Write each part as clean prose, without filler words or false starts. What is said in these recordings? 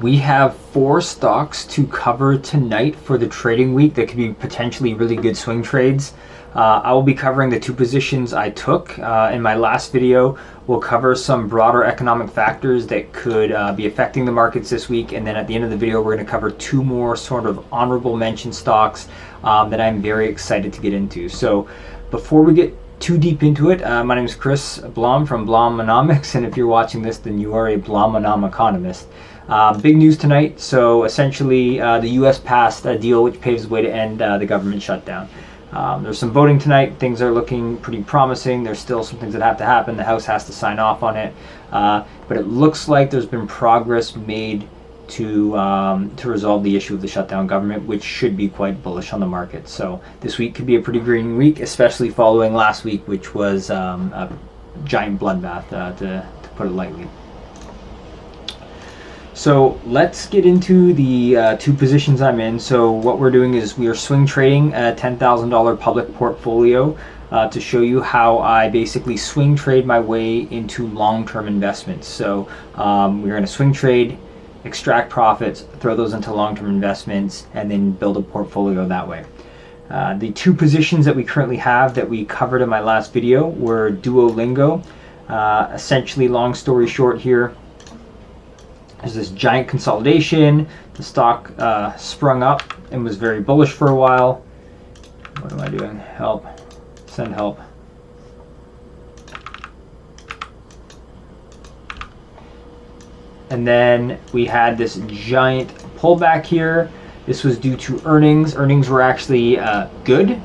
We have 4 stocks to cover tonight for the trading week that could be potentially really good swing trades. I will be covering the 2 positions I took. In my last video, we'll cover some broader economic factors that could be affecting the markets this week. And then at the end of the video, we're going to cover 2 more sort of honorable mention stocks that I'm very excited to get into. So before we get too deep into it, my name is Chris Blom from Blomonomics. And if you're watching this, then you are a Blomonom economist. Big news tonight. So essentially, the U.S. passed a deal which paves the way to end the government shutdown. There's some voting tonight. Things are looking pretty promising. There's still some things that have to happen. The House has to sign off on it. But it looks like there's been progress made to resolve the issue of the shutdown government, which should be quite bullish on the market. So this week could be a pretty green week, especially following last week, which was a giant bloodbath, to put it lightly. So let's get into the 2 positions I'm in. So what we're doing is we are swing trading a $10,000 public portfolio to show you how I basically swing trade my way into long-term investments. So we're going to swing trade, extract profits, throw those into long-term investments, and then build a portfolio that way. The 2 positions that we currently have that we covered in my last video were Duolingo. Essentially, long story short here, there's this giant consolidation. The stock sprung up and was very bullish for a while. What am I doing? Help. Send help. And then we had this giant pullback here. This was due to earnings. Earnings were actually good.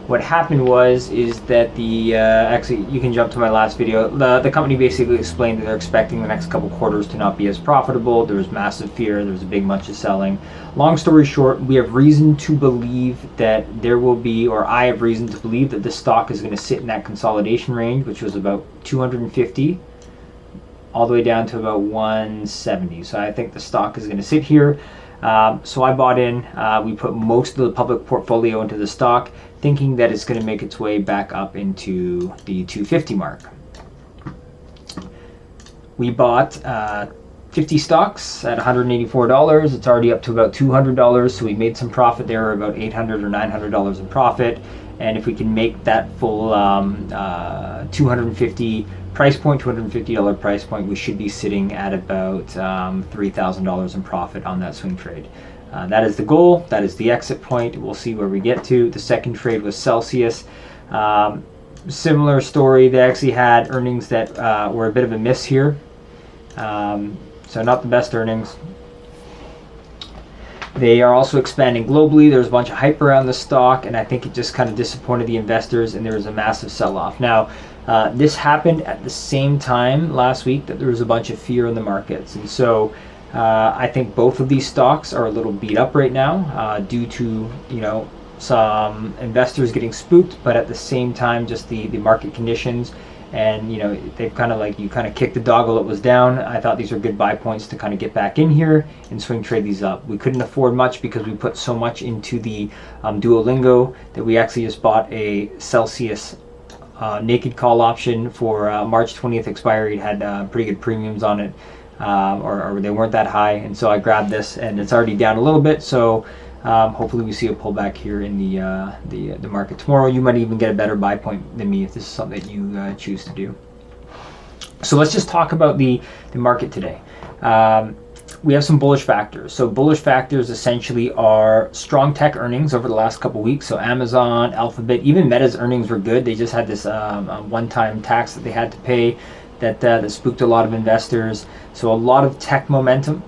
What happened is that the actually, you can jump to my last video. The company basically explained that they're expecting the next couple quarters to not be as profitable. There was massive fear. There was a big bunch of selling. Long story short, we have reason to believe that there will be, or I have reason to believe that the stock is going to sit in that consolidation range, which was about 250 all the way down to about 170. So I think the stock is going to sit here. So I bought in. We put most of the public portfolio into the stock, thinking that it's going to make its way back up into the 250 mark. We bought 50 stocks at $184. It's already up to about $200, so we made some profit there, about $800 or $900 in profit. And if we can make that full 250 price point, $250 price point, we should be sitting at about $3,000 in profit on that swing trade. That is the goal. That is the exit point. We'll see where we get to. The second trade was Celsius. Similar story. They actually had earnings that were a bit of a miss here. So not the best earnings. They are also expanding globally. There's a bunch of hype around the stock, and I think it just kind of disappointed the investors, and there was a massive sell-off. Now, this happened at the same time last week that there was a bunch of fear in the markets. And so I think both of these stocks are a little beat up right now due to, some investors getting spooked, but at the same time, just the market conditions. And, they've kind of you kind of kicked the dog while it was down. I thought these were good buy points to kind of get back in here and swing trade these up. We couldn't afford much because we put so much into the Duolingo that we actually just bought a Celsius naked call option for March 20th expiry. It had pretty good premiums on it, or they weren't that high. And so I grabbed this, and it's already down a little bit. So hopefully we see a pullback here in the market tomorrow. You might even get a better buy point than me if this is something that you choose to do. So let's just talk about the market today. We have some bullish factors. So bullish factors essentially are strong tech earnings over the last couple weeks. So Amazon, Alphabet, even Meta's earnings were good. They just had this one-time tax that they had to pay that spooked a lot of investors. So a lot of tech momentum.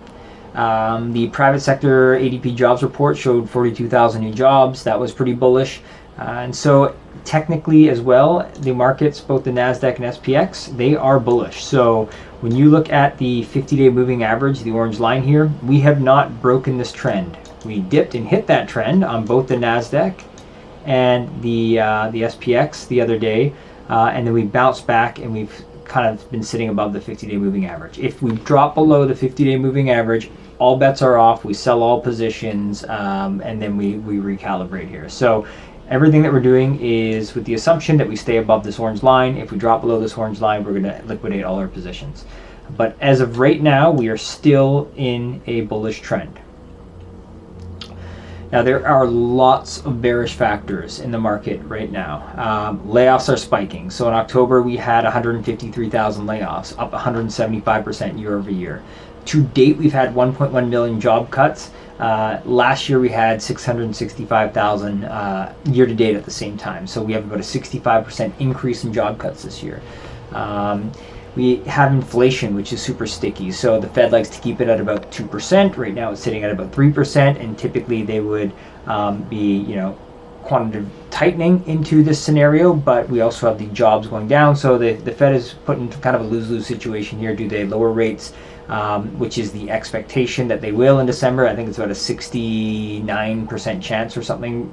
The private sector ADP jobs report showed 42,000 new jobs. That was pretty bullish. And so technically as well, the markets, both the NASDAQ and SPX, they are bullish. So when you look at the 50-day moving average, the orange line here, we have not broken this trend. We dipped and hit that trend on both the NASDAQ and the SPX the other day, and then we bounced back and we've kind of been sitting above the 50-day moving average. If we drop below the 50-day moving average, all bets are off. We sell all positions, and then we recalibrate here. So everything that we're doing is with the assumption that we stay above this orange line. If we drop below this orange line, we're going to liquidate all our positions. But as of right now, we are still in a bullish trend. Now, there are lots of bearish factors in the market right now. Layoffs are spiking. So in October, we had 153,000 layoffs, up 175% year over year. To date, we've had 1.1 million job cuts. Last year, we had 665,000 year to date at the same time. So we have about a 65% increase in job cuts this year. We have inflation, which is super sticky. So the Fed likes to keep it at about 2%. Right now it's sitting at about 3%, and typically they would be, quantitative tightening into this scenario, but we also have the jobs going down. So the Fed is put into kind of a lose-lose situation here. Do they lower rates, which is the expectation that they will in December? I think it's about a 69% chance or something.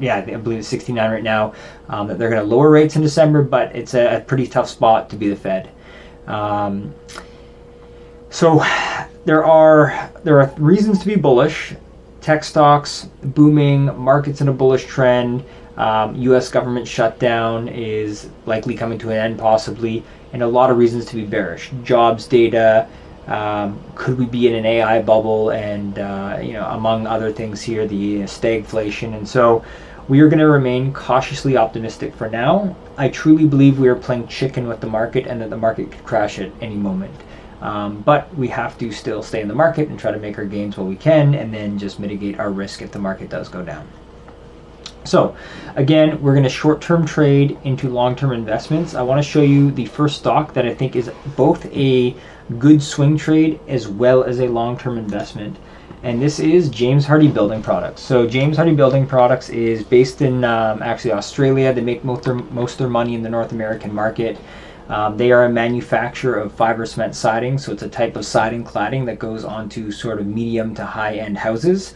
Yeah, I believe it's 69 right now, that they're going to lower rates in December, but it's a pretty tough spot to be the Fed. So there are reasons to be bullish. Tech stocks booming, markets in a bullish trend. U.S. government shutdown is likely coming to an end, possibly, and a lot of reasons to be bearish. Jobs data. Could we be in an AI bubble? And among other things here, the stagflation. And so we are going to remain cautiously optimistic for now. I truly believe we are playing chicken with the market and that the market could crash at any moment. But we have to still stay in the market and try to make our gains while we can, and then just mitigate our risk if the market does go down. So again, we're going to short-term trade into long-term investments. I want to show you the first stock that I think is both a good swing trade as well as a long-term investment. And this is James Hardie Building Products. So James Hardie Building Products is based in actually Australia. They make most of their money in the North American market. They are a manufacturer of fiber cement siding. So it's a type of siding cladding that goes onto sort of medium to high-end houses.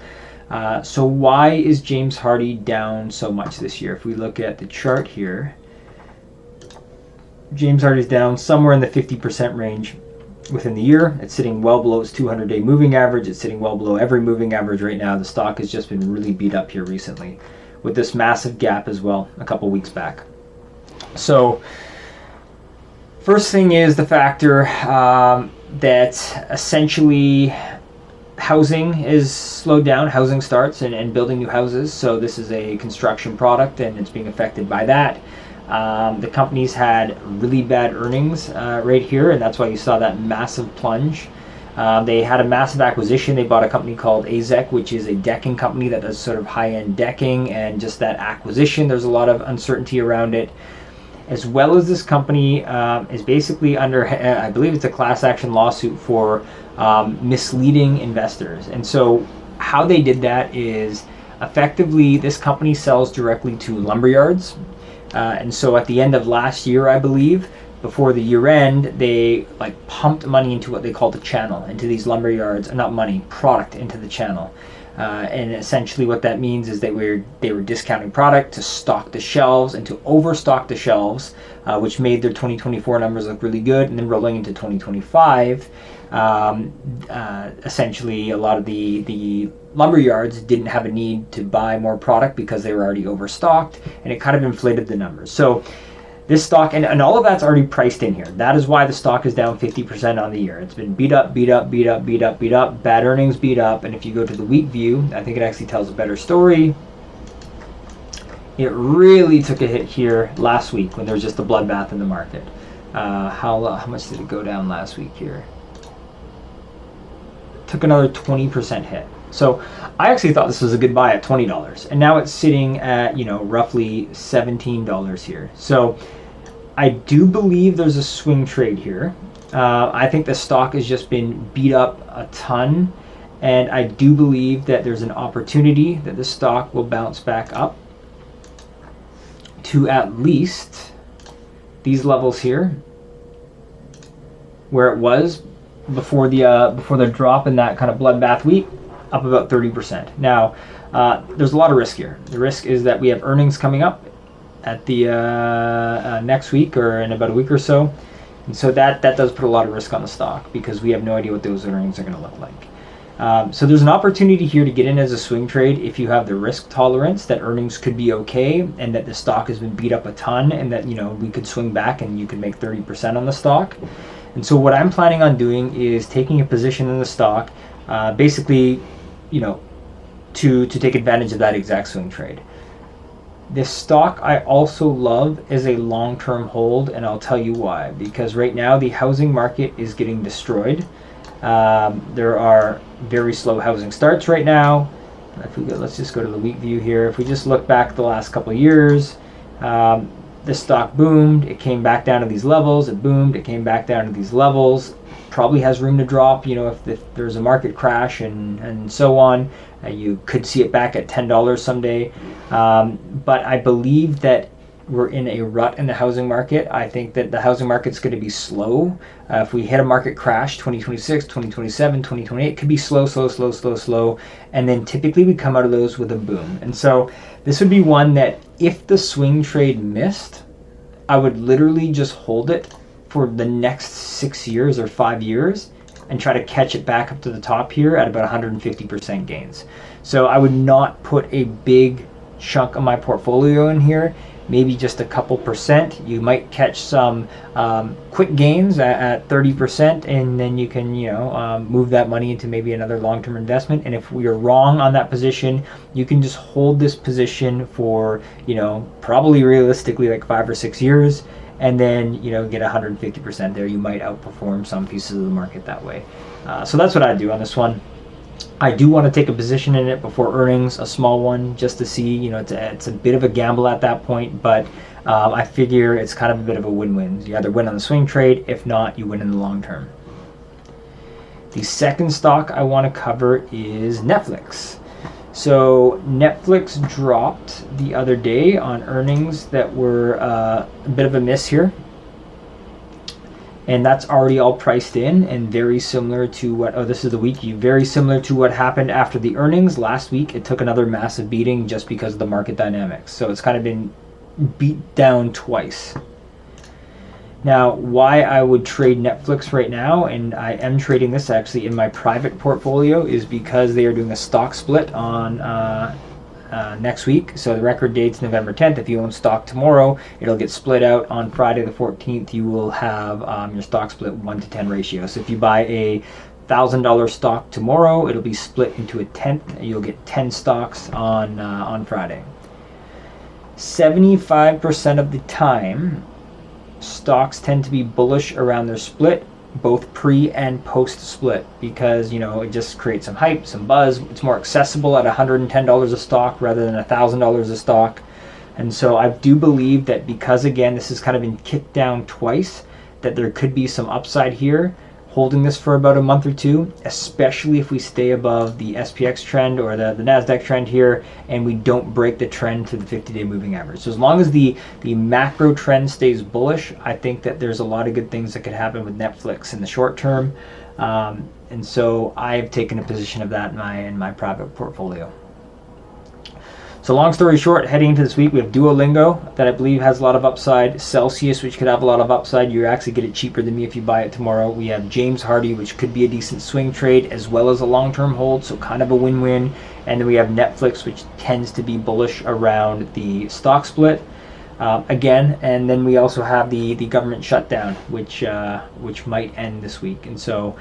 So why is James Hardie down so much this year? If we look at the chart here, James Hardie is down somewhere in the 50% range within the year. It's sitting well below its 200-day moving average. It's sitting well below every moving average right now. The stock has just been really beat up here recently with this massive gap as well a couple weeks back. So first thing is the factor that essentially housing is slowed down, housing starts and building new houses. So this is a construction product and it's being affected by that. The company's had really bad earnings right here, and that's why you saw that massive plunge. They had a massive acquisition. They bought a company called AZEK, which is a decking company that does sort of high-end decking, and just that acquisition, there's a lot of uncertainty around it. As well as this company is basically under, I believe it's a class action lawsuit for misleading investors. And so how they did that is effectively this company sells directly to lumberyards. And so at the end of last year, I believe, before the year end, they pumped money into what they call the channel, into these lumberyards, not money, product into the channel. And essentially what that means is that they were discounting product to stock the shelves and to overstock the shelves, which made their 2024 numbers look really good. And then rolling into 2025, essentially a lot of the lumberyards didn't have a need to buy more product because they were already overstocked, and it kind of inflated the numbers. So this stock, and all of that's already priced in here. That is why the stock is down 50% on the year. It's been beat up, bad earnings beat up, and if you go to the week view, I think it actually tells a better story. It really took a hit here last week when there was just a bloodbath in the market. How much did it go down last week here? Took another 20% hit. So I actually thought this was a good buy at $20, and now it's sitting at roughly $17 here. So I do believe there's a swing trade here. I think the stock has just been beat up a ton, and I do believe that there's an opportunity that the stock will bounce back up to at least these levels here, where it was before the drop in that kind of bloodbath week, up about 30%. Now, there's a lot of risk here. The risk is that we have earnings coming up at the next week or in about a week or so, and so that does put a lot of risk on the stock because we have no idea what those earnings are going to look like. So there's an opportunity here to get in as a swing trade if you have the risk tolerance that earnings could be okay and that the stock has been beat up a ton and that we could swing back and you could make 30% on the stock. And so what I'm planning on doing is taking a position in the stock, basically, to take advantage of that exact swing trade. This stock I also love as a long-term hold, and I'll tell you why. Because right now the housing market is getting destroyed. There are very slow housing starts right now. Let's just go to the week view here. If we just look back the last couple of years, this stock boomed. It came back down to these levels. It boomed. It came back down to these levels. Probably has room to drop. If there's a market crash and so on, you could see it back at $10 someday. But I believe that we're in a rut in the housing market. I think that the housing market's going to be slow. If we hit a market crash, 2026, 2027, 2028, it could be slow. And then typically we come out of those with a boom. And so this would be one that if the swing trade missed, I would literally just hold it for the next 6 years or 5 years and try to catch it back up to the top here at about 150% gains. So I would not put a big chunk of my portfolio in here, maybe just a couple percent. You might catch some quick gains at 30%, and then you can move that money into maybe another long-term investment. And if we are wrong on that position, you can just hold this position for probably realistically like 5 or 6 years, and then get 150% there. You might outperform some pieces of the market that way. So that's what I do on this one. I do want to take a position in it before earnings, a small one, just to see. It's a bit of a gamble at that point, but I figure it's kind of a bit of a win-win. You either win on the swing trade, if not, you win in the long term. The second stock I want to cover is Netflix. So Netflix dropped the other day on earnings that were a bit of a miss here. And that's already all priced in and very similar to this is the week view, very similar to what happened after the earnings last week. It took another massive beating just because of the market dynamics. So it's kind of been beat down twice. Now, why I would trade Netflix right now, and I am trading this actually in my private portfolio, is because they are doing a stock split on next week. So the record date's November 10th. If you own stock tomorrow, it'll get split out on Friday the 14th. You will have your stock split 1-to-10 ratio. So if you buy a $1,000 stock tomorrow, it'll be split into a tenth. You'll get 10 stocks on Friday. 75% of the time, stocks tend to be bullish around their split, both pre and post split, because it just creates some hype, some buzz. It's more accessible at $110 a stock rather than $1,000 a stock. And so I do believe that because, again, this has kind of been kicked down twice, that there could be some upside here holding this for about a month or two, especially if we stay above the SPX trend or the NASDAQ trend here, and we don't break the trend to the 50-day moving average. So as long as the macro trend stays bullish, I think that there's a lot of good things that could happen with Netflix in the short term. And so I've taken a position of that in my private portfolio. So long story short, heading into this week, we have Duolingo that I believe has a lot of upside. Celsius, which could have a lot of upside. You actually get it cheaper than me if you buy it tomorrow. We have James Hardie, which could be a decent swing trade as well as a long-term hold, so kind of a win-win. And then we have Netflix, which tends to be bullish around the stock split. Again, and then we also have the government shutdown, which might end this week. And so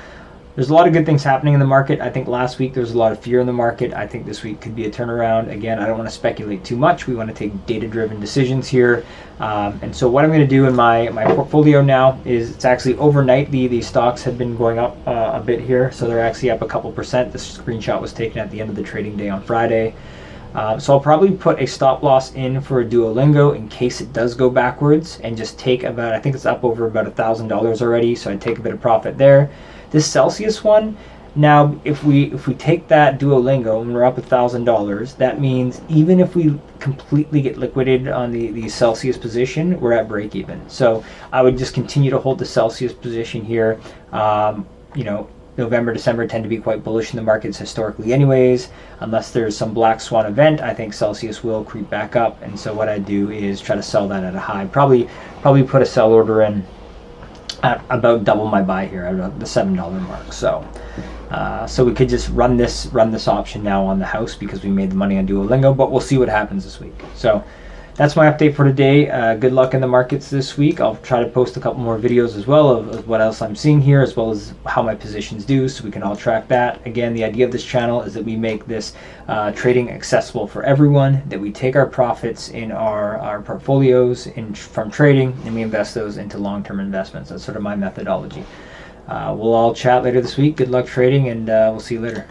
there's a lot of good things happening in the market. I think last week there was a lot of fear in the market. I think this week could be a turnaround. Again, I don't want to speculate too much. We want to take data-driven decisions here. And so what I'm going to do in my portfolio now is, it's actually overnight. The stocks have been going up a bit here. So they're actually up a couple percent. This screenshot was taken at the end of the trading day on Friday. So I'll probably put a stop loss in for a Duolingo in case it does go backwards, and just take about, I think it's up over about $1,000 already. So I'd take a bit of profit there. This Celsius one, now if we take that Duolingo and we're up $1,000, that means even if we completely get liquidated on the Celsius position, we're at break even. So I would just continue to hold the Celsius position here. November, December tend to be quite bullish in the markets historically anyways. Unless there's some black swan event, I think Celsius will creep back up. And so what I do is try to sell that at a high. Probably put a sell order in at about double my buy here at the $7 mark. So we could just run this option now on the house because we made the money on Duolingo, but we'll see what happens this week. So that's my update for today. Good luck in the markets this week. I'll try to post a couple more videos as well of what else I'm seeing here, as well as how my positions do, so we can all track that. Again, the idea of this channel is that we make this trading accessible for everyone, that we take our profits in our portfolios from trading, and we invest those into long-term investments. That's sort of my methodology. We'll all chat later this week. Good luck trading, and we'll see you later.